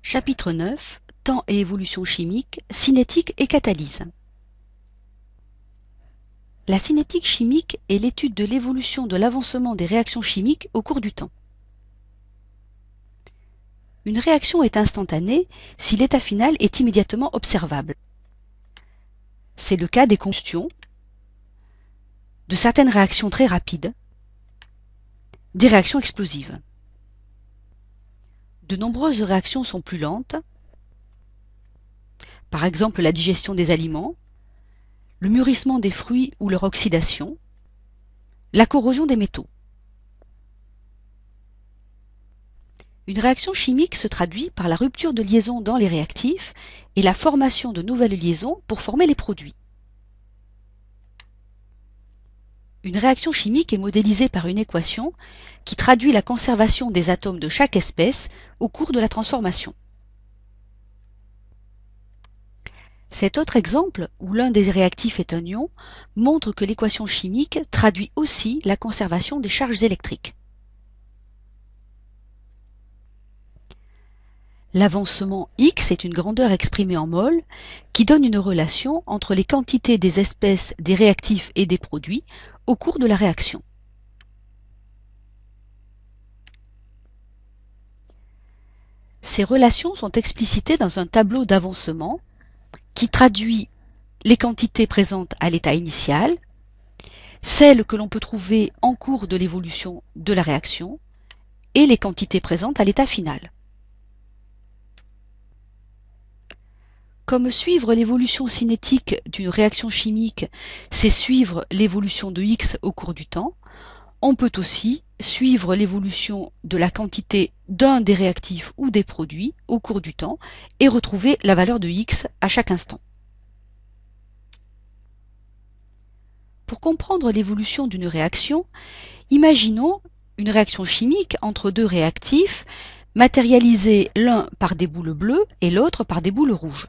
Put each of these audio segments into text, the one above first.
Chapitre 9 Temps et évolution chimique, cinétique et catalyse. La cinétique chimique est l'étude de l'évolution de l'avancement des réactions chimiques au cours du temps. Une réaction est instantanée si l'état final est immédiatement observable. C'est le cas des combustions, de certaines réactions très rapides, des réactions explosives. De nombreuses réactions sont plus lentes, par exemple la digestion des aliments, le mûrissement des fruits ou leur oxydation, la corrosion des métaux. Une réaction chimique se traduit par la rupture de liaisons dans les réactifs et la formation de nouvelles liaisons pour former les produits. Une réaction chimique est modélisée par une équation qui traduit la conservation des atomes de chaque espèce au cours de la transformation. Cet autre exemple, où l'un des réactifs est un ion, montre que l'équation chimique traduit aussi la conservation des charges électriques. L'avancement x est une grandeur exprimée en mol qui donne une relation entre les quantités des espèces des réactifs et des produits au cours de la réaction. Ces relations sont explicitées dans un tableau d'avancement qui traduit les quantités présentes à l'état initial, celles que l'on peut trouver en cours de l'évolution de la réaction et les quantités présentes à l'état final. Comme suivre l'évolution cinétique d'une réaction chimique, c'est suivre l'évolution de x au cours du temps, on peut aussi suivre l'évolution de la quantité d'un des réactifs ou des produits au cours du temps et retrouver la valeur de x à chaque instant. Pour comprendre l'évolution d'une réaction, imaginons une réaction chimique entre deux réactifs matérialisés l'un par des boules bleues et l'autre par des boules rouges.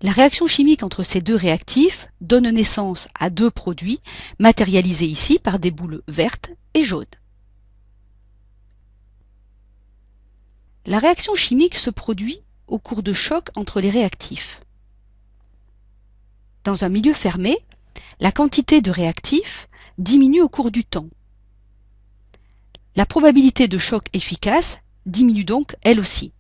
La réaction chimique entre ces deux réactifs donne naissance à deux produits matérialisés ici par des boules vertes et jaunes. La réaction chimique se produit au cours de chocs entre les réactifs. Dans un milieu fermé, la quantité de réactifs diminue au cours du temps. La probabilité de choc efficace diminue donc elle aussi.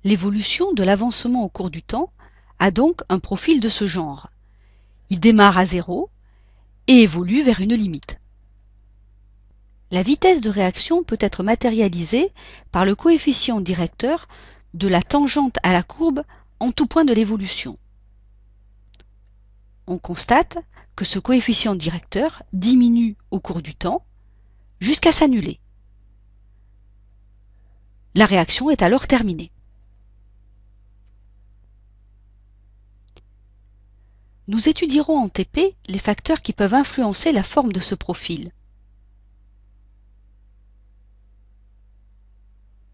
L'évolution de l'avancement au cours du temps a donc un profil de ce genre. Il démarre à 0 et évolue vers une limite. La vitesse de réaction peut être matérialisée par le coefficient directeur de la tangente à la courbe en tout point de l'évolution. On constate que ce coefficient directeur diminue au cours du temps jusqu'à s'annuler. La réaction est alors terminée. Nous étudierons en TP les facteurs qui peuvent influencer la forme de ce profil.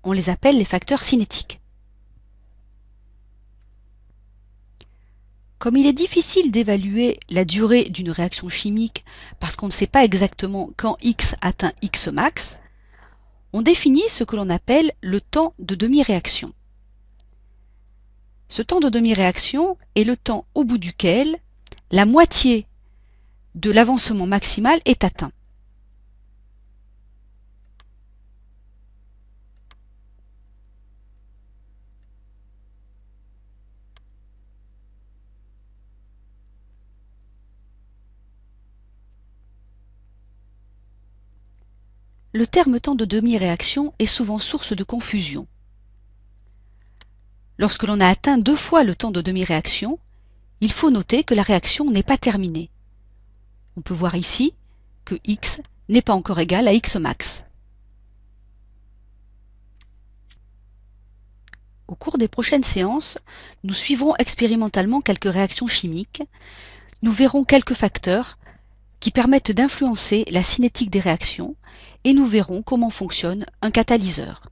On les appelle les facteurs cinétiques. Comme il est difficile d'évaluer la durée d'une réaction chimique parce qu'on ne sait pas exactement quand x atteint x max, on définit ce que l'on appelle le temps de demi-réaction. Ce temps de demi-réaction est le temps au bout duquel la moitié de l'avancement maximal est atteint. Le terme temps de demi-réaction est souvent source de confusion. Lorsque l'on a atteint 2 fois le temps de demi-réaction, il faut noter que la réaction n'est pas terminée. On peut voir ici que x n'est pas encore égal à x max. Au cours des prochaines séances, nous suivrons expérimentalement quelques réactions chimiques. Nous verrons quelques facteurs qui permettent d'influencer la cinétique des réactions et nous verrons comment fonctionne un catalyseur.